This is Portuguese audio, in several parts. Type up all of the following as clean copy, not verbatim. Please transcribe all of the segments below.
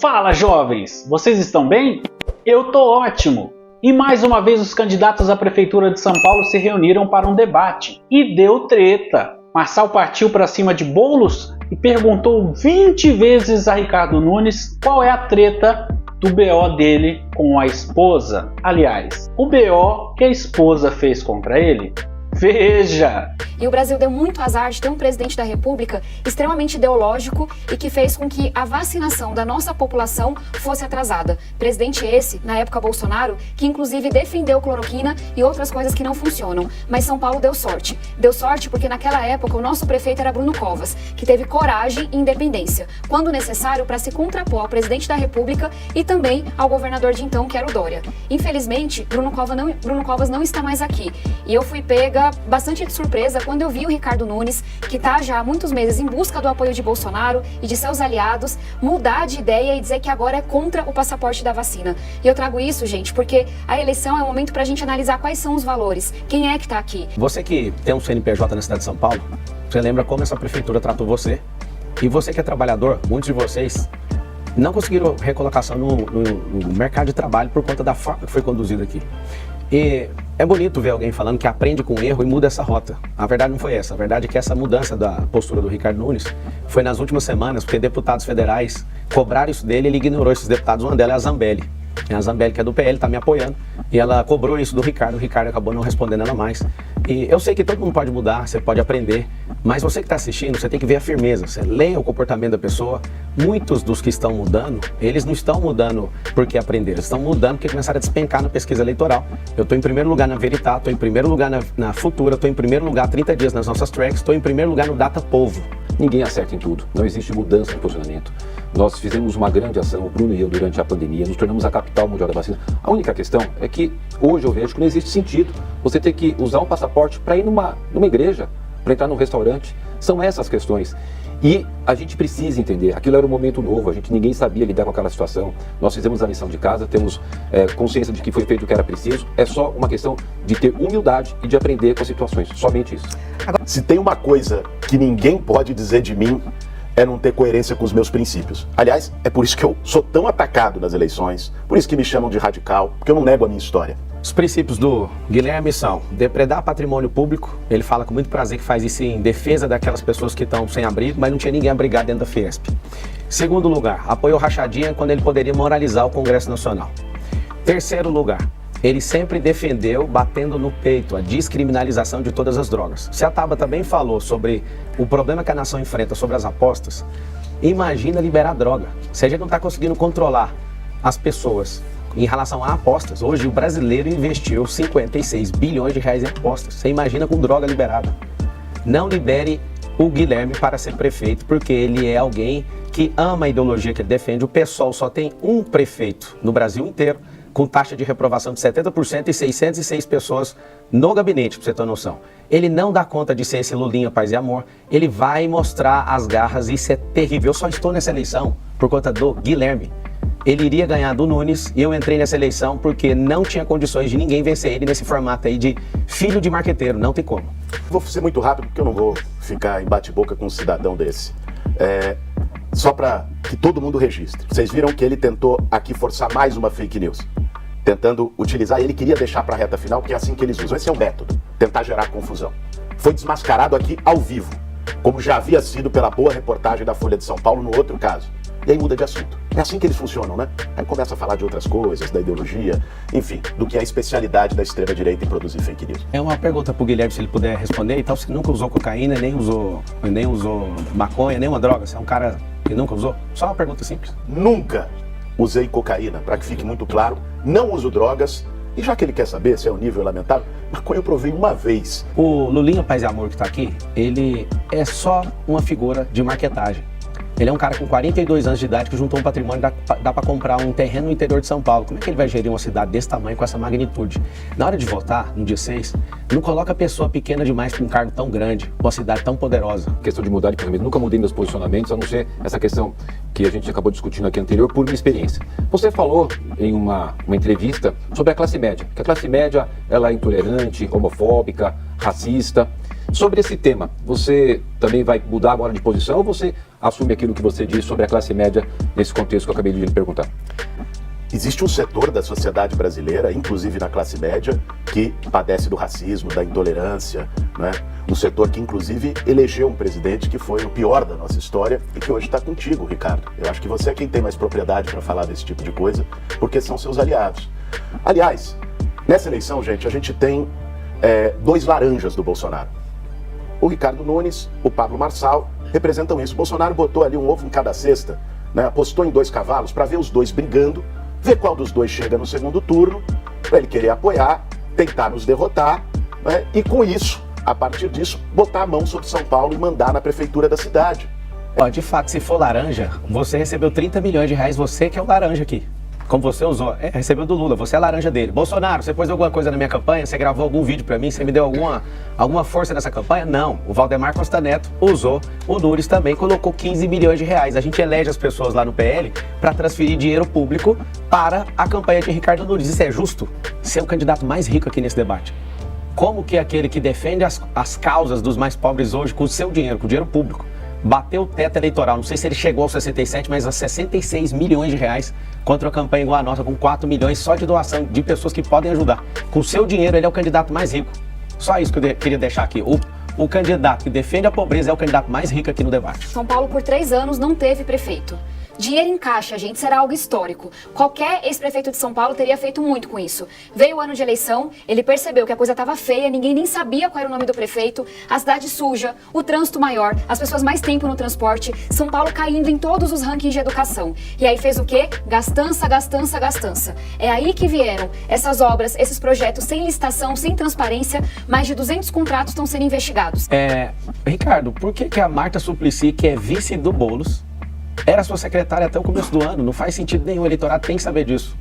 Fala, jovens! Vocês estão bem? Eu tô ótimo! E mais uma vez os candidatos à Prefeitura de São Paulo se reuniram para um debate. E deu treta! Marçal partiu para cima de Boulos e perguntou 20 vezes a Ricardo Nunes qual é a treta do BO dele com a esposa. Aliás, o BO que a esposa fez contra ele. Veja! E o Brasil deu muito azar de ter um presidente da República extremamente ideológico e que fez com que a vacinação da nossa população fosse atrasada. Presidente esse, na época Bolsonaro, que inclusive defendeu cloroquina e outras coisas que não funcionam. Mas São Paulo deu sorte. Deu sorte porque naquela época o nosso prefeito era Bruno Covas, que teve coragem e independência, quando necessário, para se contrapor ao presidente da República e também ao governador de então, que era o Dória. Infelizmente, Bruno Covas não está mais aqui. E eu fui pega bastante de surpresa quando eu vi o Ricardo Nunes, que está já há muitos meses em busca do apoio de Bolsonaro e de seus aliados, mudar de ideia e dizer que agora é contra o passaporte da vacina. E eu trago isso, gente, porque a eleição é um momento para a gente analisar quais são os valores, quem é que está aqui. Você que tem um CNPJ na cidade de São Paulo, você lembra como essa prefeitura tratou você? E você que é trabalhador, muitos de vocês não conseguiram recolocação no mercado de trabalho por conta da forma que foi conduzido aqui. E é bonito ver alguém falando que aprende com o erro e muda essa rota. A verdade não foi essa. A verdade é que essa mudança da postura do Ricardo Nunes foi nas últimas semanas, porque deputados federais cobraram isso dele e ele ignorou esses deputados. Uma delas é a Zambelli. A Zambelli, que é do PL, está me apoiando. E ela cobrou isso do Ricardo. O Ricardo acabou não respondendo ela mais. E eu sei que todo mundo pode mudar, você pode aprender. Mas você que está assistindo, você tem que ver a firmeza. Você leia o comportamento da pessoa. Muitos dos que estão mudando, eles não estão mudando porque aprenderam. Eles estão mudando porque começaram a despencar na pesquisa eleitoral. Eu estou em primeiro lugar na Veritá, estou em primeiro lugar na Futura, estou em primeiro lugar 30 dias nas nossas tracks, estou em primeiro lugar no Data Povo. Ninguém acerta em tudo, não existe mudança de posicionamento. Nós fizemos uma grande ação, o Bruno e eu, durante a pandemia, nos tornamos a capital mundial da vacina. A única questão é que hoje eu vejo que não existe sentido você ter que usar um passaporte para ir numa igreja, para entrar num restaurante. São essas questões. E a gente precisa entender, aquilo era um momento novo, ninguém sabia lidar com aquela situação. Nós fizemos a lição de casa, temos consciência de que foi feito o que era preciso. É só uma questão de ter humildade e de aprender com as situações, somente isso. Se tem uma coisa que ninguém pode dizer de mim, é não ter coerência com os meus princípios. Aliás, é por isso que eu sou tão atacado nas eleições, por isso que me chamam de radical, porque eu não nego a minha história. Os princípios do Guilherme são depredar patrimônio público. Ele fala com muito prazer que faz isso em defesa daquelas pessoas que estão sem abrigo, mas não tinha ninguém abrigado dentro da Fiesp. Segundo lugar, apoiou rachadinha quando ele poderia moralizar o Congresso Nacional. Terceiro lugar, ele sempre defendeu, batendo no peito, a descriminalização de todas as drogas. Se a Tabata também falou sobre o problema que a nação enfrenta sobre as apostas, imagina liberar droga. Se a gente não está conseguindo controlar as pessoas em relação a apostas, hoje o brasileiro investiu 56 bilhões de reais em apostas. Você imagina com droga liberada. Não libere o Guilherme para ser prefeito, porque ele é alguém que ama a ideologia que ele defende. O PSOL só tem um prefeito no Brasil inteiro, com taxa de reprovação de 70% e 606 pessoas no gabinete, para você ter noção. Ele não dá conta de ser esse Lulinha, paz e amor. Ele vai mostrar as garras, isso é terrível. Eu só estou nessa eleição por conta do Guilherme. Ele iria ganhar do Nunes e eu entrei nessa eleição porque não tinha condições de ninguém vencer ele nesse formato aí de filho de marqueteiro, não tem como. Vou ser muito rápido porque eu não vou ficar em bate-boca com um cidadão desse. Só para que todo mundo registre. Vocês viram que ele tentou aqui forçar mais uma fake news. Tentando utilizar, ele queria deixar para a reta final, porque é assim que eles usam. Esse é o método, tentar gerar confusão. Foi desmascarado aqui ao vivo, como já havia sido pela boa reportagem da Folha de São Paulo no outro caso. E aí muda de assunto. É assim que eles funcionam, né? Aí começa a falar de outras coisas, da ideologia, enfim, do que é a especialidade da extrema-direita em produzir fake news. É uma pergunta pro Guilherme, se ele puder responder e tal. Você nunca usou cocaína, nem usou maconha, nenhuma droga? Você é um cara que nunca usou? Só uma pergunta simples. Nunca usei cocaína, para que fique muito claro. Não uso drogas. E já que ele quer saber se é um nível lamentável, maconha eu provei uma vez. O Lulinha Paz e Amor que tá aqui, ele é só uma figura de marketagem. Ele é um cara com 42 anos de idade que juntou um patrimônio, dá para comprar um terreno no interior de São Paulo. Como é que ele vai gerir uma cidade desse tamanho, com essa magnitude? Na hora de votar, no dia 6, não coloca a pessoa pequena demais com um cargo tão grande, uma cidade tão poderosa. Questão de mudar de posicionamento, nunca mudei meus posicionamentos, a não ser essa questão que a gente acabou discutindo aqui anterior, por minha experiência. Você falou em uma entrevista sobre a classe média, que a classe média ela é intolerante, homofóbica, racista. Sobre esse tema, você também vai mudar agora de posição ou você assume aquilo que você disse sobre a classe média nesse contexto que eu acabei de lhe perguntar? Existe um setor da sociedade brasileira, inclusive na classe média, que padece do racismo, da intolerância, né? Um setor que, inclusive, elegeu um presidente que foi o pior da nossa história e que hoje está contigo, Ricardo. Eu acho que você é quem tem mais propriedade para falar desse tipo de coisa, porque são seus aliados. Aliás, nessa eleição, gente, a gente tem dois laranjas do Bolsonaro. O Ricardo Nunes, o Pablo Marçal, representam isso. O Bolsonaro botou ali um ovo em cada cesta, né? Apostou em 2 cavalos para ver os dois brigando, ver qual dos dois chega no segundo turno, para ele querer apoiar, tentar nos derrotar, né? E com isso, a partir disso, botar a mão sobre São Paulo e mandar na prefeitura da cidade. Ó, de fato, se for laranja, você recebeu 30 milhões de reais, você que é o laranja aqui. Como você usou, recebeu do Lula, você é a laranja dele. Bolsonaro, você pôs alguma coisa na minha campanha? Você gravou algum vídeo pra mim? Você me deu alguma força nessa campanha? Não. O Valdemar Costa Neto usou, o Nunes também colocou 15 milhões de reais. A gente elege as pessoas lá no PL para transferir dinheiro público para a campanha de Ricardo Nunes. Isso é justo? Você é o candidato mais rico aqui nesse debate. Como que aquele que defende as causas dos mais pobres hoje com o seu dinheiro, com o dinheiro público, bateu o teto eleitoral, não sei se ele chegou aos 67, mas a 66 milhões de reais contra uma campanha igual a nossa, com 4 milhões só de doação de pessoas que podem ajudar. Com o seu dinheiro, ele é o candidato mais rico. Só isso que eu queria deixar aqui. O candidato que defende a pobreza é o candidato mais rico aqui no debate. São Paulo, por 3 anos, não teve prefeito. Dinheiro em caixa, gente, será algo histórico. Qualquer ex-prefeito de São Paulo teria feito muito com isso. Veio o ano de eleição, ele percebeu que a coisa estava feia, ninguém nem sabia qual era o nome do prefeito, a cidade suja, o trânsito maior, as pessoas mais tempo no transporte, São Paulo caindo em todos os rankings de educação. E aí fez o quê? Gastança, gastança, gastança. É aí que vieram essas obras, esses projetos sem licitação, sem transparência, mais de 200 contratos estão sendo investigados. Ricardo, por que a Marta Suplicy, que é vice do Boulos, era sua secretária até o começo do ano? Não faz sentido nenhum, o eleitorado tem que saber disso.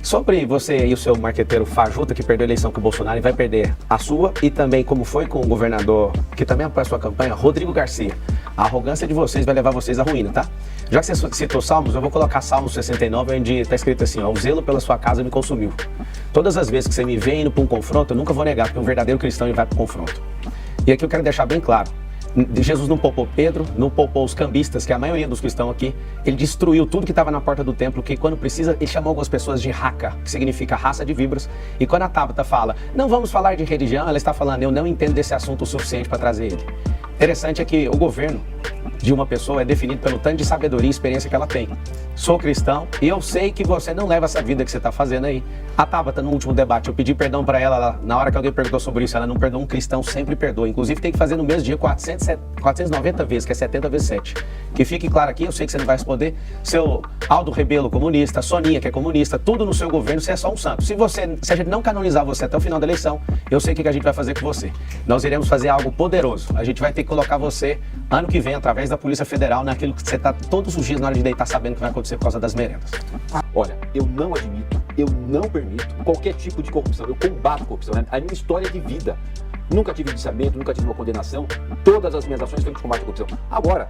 Sobre você e o seu marqueteiro fajuta que perdeu a eleição com o Bolsonaro e vai perder a sua, e também como foi com o governador que também apoia a sua campanha, Rodrigo Garcia. A arrogância de vocês vai levar vocês à ruína, tá? Já que você citou Salmos, eu vou colocar Salmos 69, onde está escrito assim, ó, o zelo pela sua casa me consumiu. Todas as vezes que você me vê indo para um confronto, eu nunca vou negar, porque um verdadeiro cristão ele vai para o confronto. E aqui eu quero deixar bem claro, Jesus não poupou Pedro, não poupou os cambistas, que é a maioria dos que estão aqui. Ele destruiu tudo que estava na porta do templo, que quando precisa, ele chamou algumas pessoas de raca, que significa raça de víboras. E quando a Tabata fala, não vamos falar de religião, ela está falando, eu não entendo desse assunto o suficiente para trazer ele. Interessante é que o governo de uma pessoa é definido pelo tanto de sabedoria e experiência que ela tem. Sou cristão e eu sei que você não leva essa vida que você está fazendo aí. A Tabata, no último debate, eu pedi perdão para ela, na hora que alguém perguntou sobre isso, ela não perdoa, um cristão sempre perdoa. Inclusive tem que fazer no mesmo dia 490 vezes, que é 70 vezes 7. Que fique claro aqui, eu sei que você não vai responder, seu Aldo Rebelo comunista, Soninha que é comunista, tudo no seu governo, você é só um santo. Se a gente não canonizar você até o final da eleição, eu sei o que a gente vai fazer com você. Nós iremos fazer algo poderoso. A gente vai ter que colocar você, ano que vem, através da Polícia Federal, naquilo que você está todos os dias na hora de deitar sabendo que vai acontecer por causa das merendas. Olha, eu não admito, eu não permito qualquer tipo de corrupção, eu combato corrupção, né? A minha história de vida. Nunca tive indiciamento, nunca tive uma condenação, todas as minhas ações foram de combate à corrupção. Agora,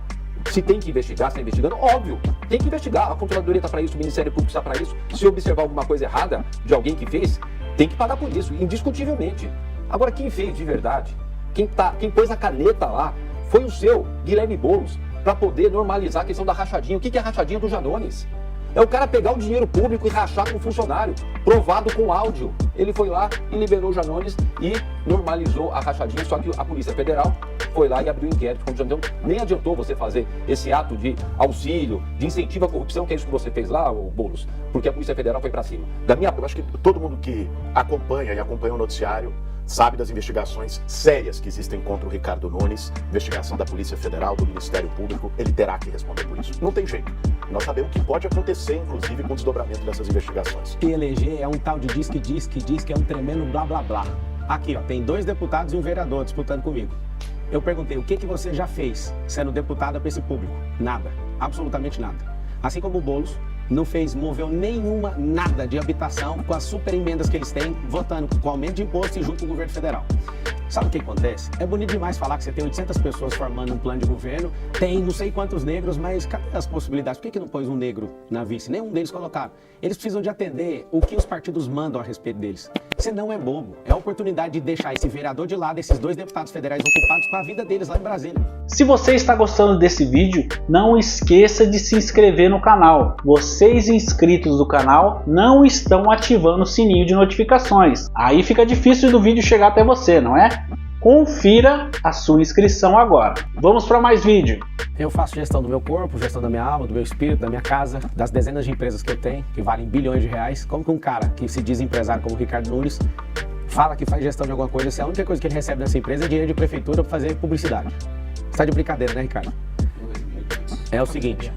se tem que investigar, se está investigando, óbvio, tem que investigar, a Controladoria está para isso, o Ministério Público está para isso. Se observar alguma coisa errada de alguém que fez, tem que pagar por isso, indiscutivelmente. Agora, quem fez de verdade, quem pôs a caneta lá, foi o seu Guilherme Boulos, para poder normalizar a questão da rachadinha. O que é a rachadinha do Janones? É o cara pegar o dinheiro público e rachar com o funcionário, provado com áudio. Ele foi lá e liberou o Janones e normalizou a rachadinha, só que a Polícia Federal foi lá e abriu inquérito. Então, nem adiantou você fazer esse ato de auxílio, de incentivo à corrupção, que é isso que você fez lá, Boulos, porque a Polícia Federal foi para cima. Eu acho que todo mundo que acompanha e acompanha o noticiário sabe das investigações sérias que existem contra o Ricardo Nunes, investigação da Polícia Federal, do Ministério Público, ele terá que responder por isso. Não tem jeito. Nós sabemos que pode acontecer, inclusive, com o desdobramento dessas investigações. E eleger é um tal de diz que é um tremendo blá blá blá. Aqui, ó, tem 2 deputados e um vereador disputando comigo. Eu perguntei, o que você já fez sendo deputada para esse público? Nada, absolutamente nada. Assim como o Boulos não moveu nada de habitação com as super emendas que eles têm, votando com aumento de imposto e junto com o governo federal. Sabe o que acontece? É bonito demais falar que você tem 800 pessoas formando um plano de governo, tem não sei quantos negros, mas cadê as possibilidades? Por que não pôs um negro na vice? Nenhum deles colocaram. Eles precisam de atender o que os partidos mandam a respeito deles. Você não é bobo. É a oportunidade de deixar esse vereador de lado, esses 2 deputados federais ocupados com a vida deles lá em Brasília. Se você está gostando desse vídeo, não esqueça de se inscrever no canal. Vocês inscritos do canal não estão ativando o sininho de notificações. Aí fica difícil do vídeo chegar até você, não é? Confira a sua inscrição agora. Vamos para mais vídeo. Eu faço gestão do meu corpo, gestão da minha alma, do meu espírito, da minha casa, das dezenas de empresas que eu tenho, que valem bilhões de reais. Como que um cara que se diz empresário como o Ricardo Nunes fala que faz gestão de alguma coisa, se a única coisa que ele recebe dessa empresa é dinheiro de prefeitura para fazer publicidade? Você tá de brincadeira, né, Ricardo? É o seguinte,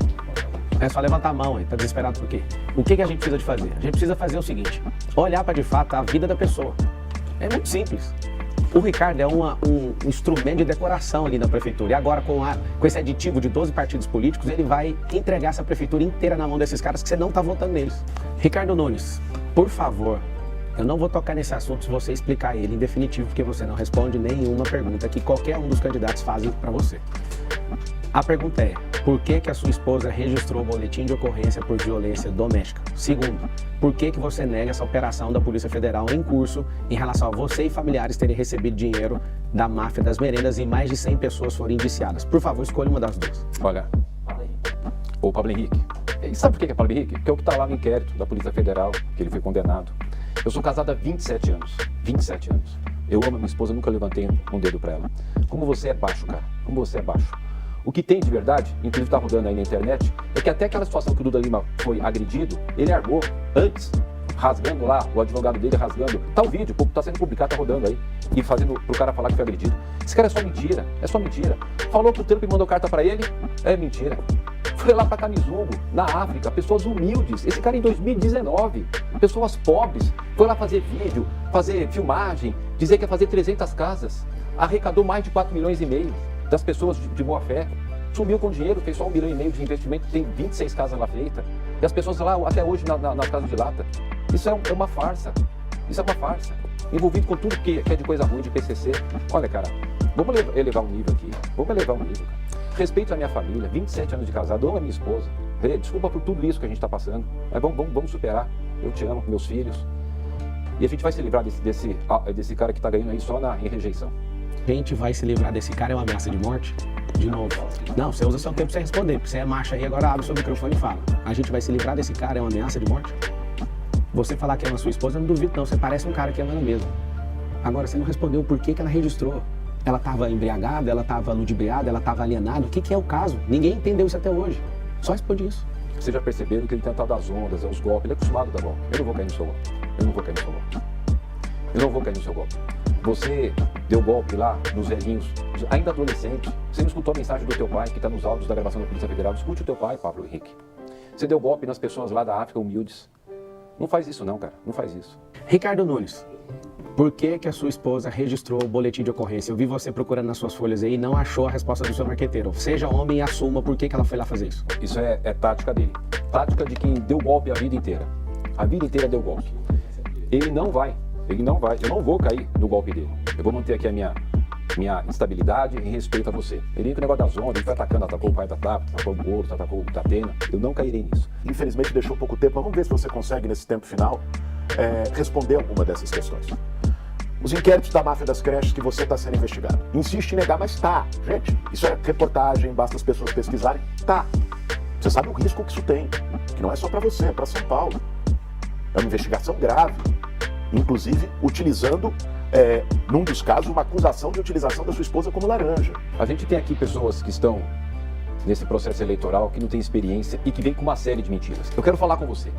é só levantar a mão aí, tá desesperado por quê? O que a gente precisa de fazer? A gente precisa fazer o seguinte, olhar para de fato a vida da pessoa. É muito simples. O Ricardo é um instrumento de decoração ali na prefeitura. E agora, com esse aditivo de 12 partidos políticos, ele vai entregar essa prefeitura inteira na mão desses caras que você não está votando neles. Ricardo Nunes, por favor, eu não vou tocar nesse assunto se você explicar ele em definitivo, porque você não responde nenhuma pergunta que qualquer um dos candidatos fazem para você. A pergunta é, por que a sua esposa registrou o boletim de ocorrência por violência doméstica? Segundo, por que você nega essa operação da Polícia Federal em curso em relação a você e familiares terem recebido dinheiro da máfia das merendas e mais de 100 pessoas foram indiciadas? Por favor, escolha uma das duas. Olha, o Pablo Henrique. E sabe por que é Pablo Henrique? Porque é o que está lá no inquérito da Polícia Federal, que ele foi condenado. Eu sou casado há 27 anos. 27 anos. Eu amo a minha esposa, nunca levantei um dedo para ela. Como você é baixo, cara. Como você é baixo. O que tem de verdade, inclusive está rodando aí na internet, é que até aquela situação que o Duda Lima foi agredido, ele armou antes, rasgando lá, o advogado dele rasgando. Tá o vídeo, está sendo publicado, tá rodando aí, e fazendo pro cara falar que foi agredido. Esse cara é só mentira, é só mentira. Falou que o Trump mandou carta para ele, é mentira. Foi lá para Camisungo, na África, pessoas humildes. Esse cara em 2019, pessoas pobres, foi lá fazer vídeo, fazer filmagem, dizer que ia fazer 300 casas, arrecadou mais de 4,5 milhões das pessoas de boa fé, sumiu com dinheiro, fez só 1,5 milhão de investimento, tem 26 casas lá feitas, e as pessoas lá até hoje na casa de lata. Isso é uma farsa, isso é uma farsa, envolvido com tudo que é de coisa ruim, de PCC. Olha, cara, vamos elevar um nível aqui, vamos elevar um nível, cara. Respeito a minha família, 27 anos de casado, amo a minha esposa, desculpa por tudo isso que a gente está passando, mas vamos superar, eu te amo, meus filhos, e a gente vai se livrar desse cara que está ganhando aí só em rejeição. A gente vai se livrar desse cara, é uma ameaça de morte? De novo. Não, você usa seu tempo para você responder, porque você é macho aí, agora abre o seu microfone e fala. A gente vai se livrar desse cara, é uma ameaça de morte? Você falar que ama sua esposa, eu não duvido não, você parece um cara que ama ela mesmo. Agora, você não respondeu por que ela registrou. Ela estava embriagada, ela estava ludibriada, ela estava alienada, o que é o caso? Ninguém entendeu isso até hoje. Só responde isso. Vocês já perceberam que ele tenta dar as ondas, os golpes, ele é acostumado a dar golpe. Eu não vou cair no seu golpe. Eu não vou cair no seu golpe. Eu não vou cair no seu golpe. Você deu golpe lá nos velhinhos, ainda adolescente. Você não escutou a mensagem do teu pai, que está nos áudios da gravação da Polícia Federal. Escute o teu pai, Pablo Henrique. Você deu golpe nas pessoas lá da África humildes. Não faz isso não, cara. Não faz isso. Ricardo Nunes, por que a sua esposa registrou o boletim de ocorrência? Eu vi você procurando nas suas folhas aí e não achou a resposta do seu marqueteiro. Seja homem e assuma por que ela foi lá fazer isso. Isso é tática dele. Tática de quem deu golpe a vida inteira. A vida inteira deu golpe. Ele não vai. Eu não vou cair no golpe dele. Eu vou manter aqui a minha estabilidade em respeito a você. Ele entra no negócio das ondas, ele foi atacando, atacou o pai da Tapa, atacou o Goro, atacou o Tatena. Eu não cairei nisso. Infelizmente deixou pouco tempo, mas vamos ver se você consegue, nesse tempo final, responder alguma dessas questões. Os inquéritos da máfia das creches que você está sendo investigado. Insiste em negar, mas tá. Gente, isso é reportagem, basta as pessoas pesquisarem. Tá. Você sabe o risco que isso tem. Que não é só para você, é para São Paulo. É uma investigação grave. Inclusive, utilizando, num dos casos, uma acusação de utilização da sua esposa como laranja. A gente tem aqui pessoas que estão nesse processo eleitoral, que não têm experiência e que vêm com uma série de mentiras. Eu quero falar com você.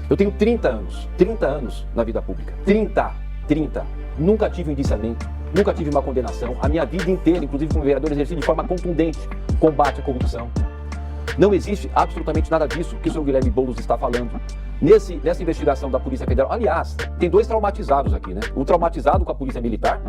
Eu tenho 30 anos na vida pública. 30. Nunca tive um indiciamento, nunca tive uma condenação. A minha vida inteira, inclusive como vereador, exerci de forma contundente combate à corrupção. Não existe absolutamente nada disso que o senhor Guilherme Boulos está falando. Nessa investigação da Polícia Federal, aliás, tem 2 traumatizados aqui, né? O traumatizado com a Polícia Militar,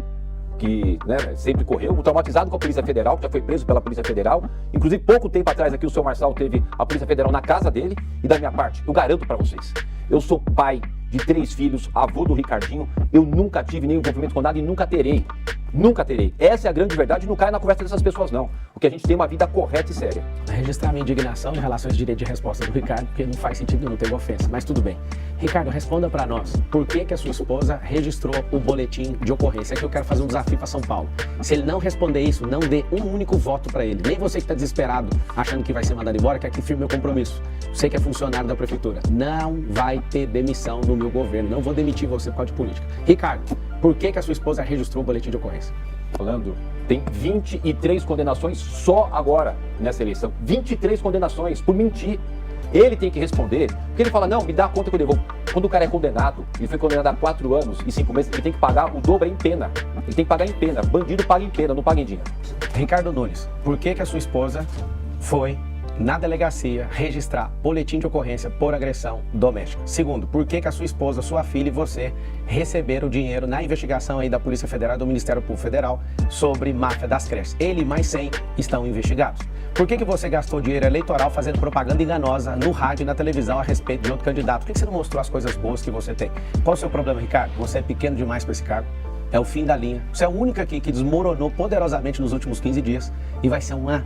que sempre correu, o traumatizado com a Polícia Federal, que já foi preso pela Polícia Federal. Inclusive, pouco tempo atrás aqui o senhor Marçal teve a Polícia Federal na casa dele. E da minha parte, eu garanto para vocês, eu sou pai de 3 filhos, avô do Ricardinho, eu nunca tive nenhum envolvimento com nada e nunca terei. Nunca terei. Essa é a grande verdade, não cai na conversa dessas pessoas não. Porque a gente tem uma vida correta e séria. Registrar minha indignação em relação a esse direito de resposta do Ricardo, porque não faz sentido, não teve ofensa, mas tudo bem. Ricardo, responda para nós, por que a sua esposa registrou o boletim de ocorrência? É que eu quero fazer um desafio para São Paulo. Se ele não responder isso, não dê um único voto para ele. Nem você que está desesperado, achando que vai ser mandado embora, que aqui firme meu compromisso. Você que é funcionário da prefeitura, não vai ter demissão no meu governo, não vou demitir você por causa de política. Ricardo, por que a sua esposa registrou o boletim de ocorrência? Falando, tem 23 condenações só agora nessa eleição. 23 condenações por mentir. Ele tem que responder, porque ele fala, não, me dá a conta que eu devolvo. Quando o cara é condenado, ele foi condenado a 4 anos e 5 meses, ele tem que pagar o dobro em pena. Ele tem que pagar em pena. Bandido paga em pena, não paga em dinheiro. Ricardo Nunes, por que a sua esposa foi na delegacia registrar boletim de ocorrência por agressão doméstica? Segundo, por que a sua esposa, sua filha e você receberam dinheiro na investigação aí da Polícia Federal e do Ministério Público Federal sobre máfia das creches? Ele e mais 100 estão investigados. Por que você gastou dinheiro eleitoral fazendo propaganda enganosa no rádio e na televisão a respeito de outro candidato? Por que você não mostrou as coisas boas que você tem? Qual o seu problema, Ricardo? Você é pequeno demais para esse cargo. É o fim da linha. Você é o único aqui que desmoronou poderosamente nos últimos 15 dias e vai ser uma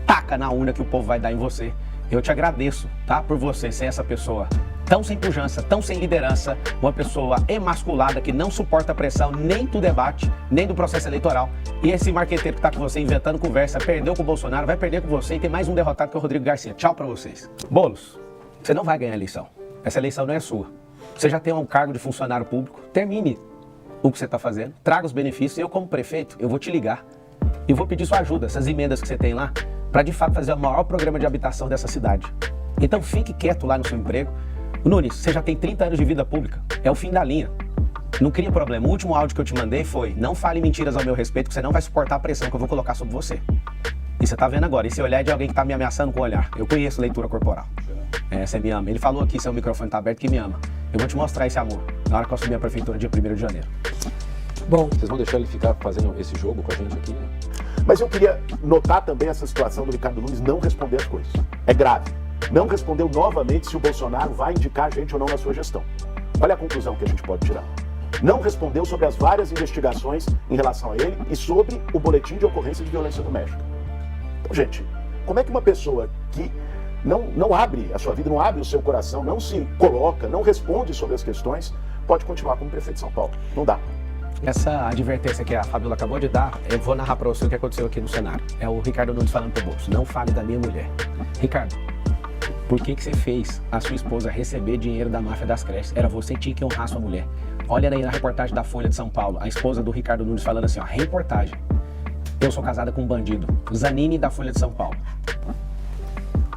taca na urna que o povo vai dar em você. Eu te agradeço, tá? Por você ser essa pessoa tão sem pujança, tão sem liderança, uma pessoa emasculada que não suporta a pressão nem do debate, nem do processo eleitoral. E esse marqueteiro que tá com você inventando conversa, perdeu com o Bolsonaro, vai perder com você e tem mais um derrotado que é o Rodrigo Garcia. Tchau pra vocês. Boulos, você não vai ganhar a eleição. Essa eleição não é sua. Você já tem um cargo de funcionário público, termine o que você tá fazendo, traga os benefícios. Eu, como prefeito, eu vou te ligar e vou pedir sua ajuda, essas emendas que você tem lá, para de fato fazer o maior programa de habitação dessa cidade. Então fique quieto lá no seu emprego. Nunes, você já tem 30 anos de vida pública, é o fim da linha. Não cria problema. O último áudio que eu te mandei foi: não fale mentiras ao meu respeito, que você não vai suportar a pressão que eu vou colocar sobre você. E você tá vendo agora, esse olhar é de alguém que tá me ameaçando com o olhar. Eu conheço leitura corporal. Você me ama. Ele falou aqui, seu microfone tá aberto, que me ama. Eu vou te mostrar esse amor na hora que eu assumir a prefeitura, dia 1º de janeiro. Bom, vocês vão deixar ele ficar fazendo esse jogo com a gente aqui, né? Mas eu queria notar também essa situação do Ricardo Nunes não responder as coisas. É grave. Não respondeu novamente se o Bolsonaro vai indicar a gente ou não na sua gestão. Olha a conclusão que a gente pode tirar. Não respondeu sobre as várias investigações em relação a ele e sobre o boletim de ocorrência de violência doméstica. Então, gente, como é que uma pessoa que não abre a sua vida, não abre o seu coração, não se coloca, não responde sobre as questões, pode continuar como prefeito de São Paulo? Não dá. Essa advertência que a Fabiola acabou de dar, eu vou narrar para você o que aconteceu aqui no cenário. É o Ricardo Nunes falando pro Bolso: não fale da minha mulher. Ricardo, por que você fez a sua esposa receber dinheiro da máfia das creches? Era você que tinha que honrar sua mulher. Olha aí na reportagem da Folha de São Paulo, a esposa do Ricardo Nunes falando assim, ó, reportagem: eu sou casada com um bandido. Zanini, da Folha de São Paulo.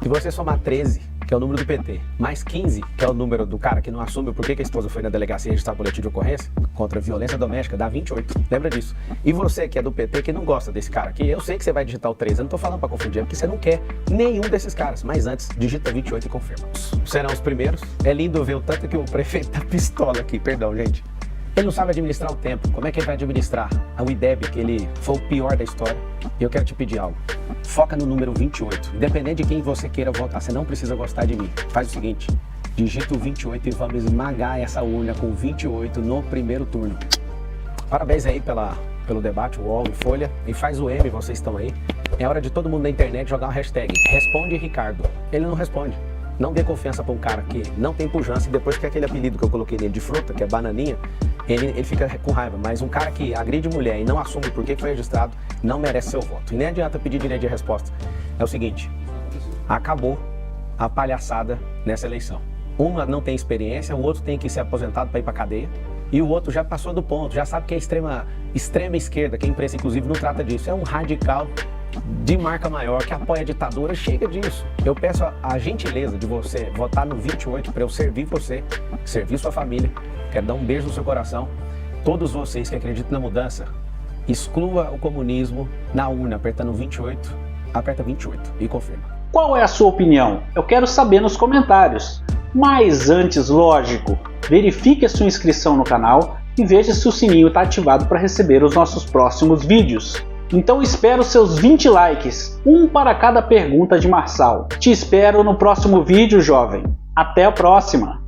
Se você somar 13, que é o número do PT, mais 15, que é o número do cara que não assume o porquê que a esposa foi na delegacia registrar o boletim de ocorrência contra a violência doméstica, dá 28. Lembra disso? E você que é do PT, que não gosta desse cara aqui, eu sei que você vai digitar o 13, eu não tô falando pra confundir, é porque você não quer nenhum desses caras. Mas antes, digita 28 e confirma. Serão os primeiros. É lindo ver o tanto que o prefeito tá pistola aqui, perdão, gente. Ele não sabe administrar o tempo. Como é que ele vai administrar o IDEB, que ele foi o pior da história? E eu quero te pedir algo. Foca no número 28. Independente de quem você queira votar, você não precisa gostar de mim. Faz o seguinte, digita o 28 e vamos esmagar essa urna com 28 no primeiro turno. Parabéns aí pelo debate, UOL e Folha. E faz o M, vocês estão aí. É hora de todo mundo na internet jogar uma hashtag. Responde Ricardo. Ele não responde. Não dê confiança para um cara que não tem pujança e depois que aquele apelido que eu coloquei nele de fruta, que é bananinha, ele fica com raiva. Mas um cara que agride mulher e não assume por que foi registrado, não merece seu voto. E nem adianta pedir direito de resposta. É o seguinte, acabou a palhaçada nessa eleição. Uma não tem experiência, o outro tem que ser aposentado para ir para cadeia, e o outro já passou do ponto, já sabe que é extrema esquerda, que a imprensa inclusive não trata disso. É um radical de marca maior que apoia a ditadura. Chega disso. Eu peço a gentileza de você votar no 28 para eu servir você, servir sua família. Quero dar um beijo no seu coração. Todos vocês que acreditam na mudança, exclua o comunismo na urna, apertando 28, aperta 28 e confirma. Qual é a sua opinião? Eu quero saber nos comentários. Mas antes, lógico, verifique a sua inscrição no canal e veja se o sininho está ativado para receber os nossos próximos vídeos. Então espero seus 20 likes, um para cada pergunta de Marçal. Te espero no próximo vídeo, jovem. Até a próxima!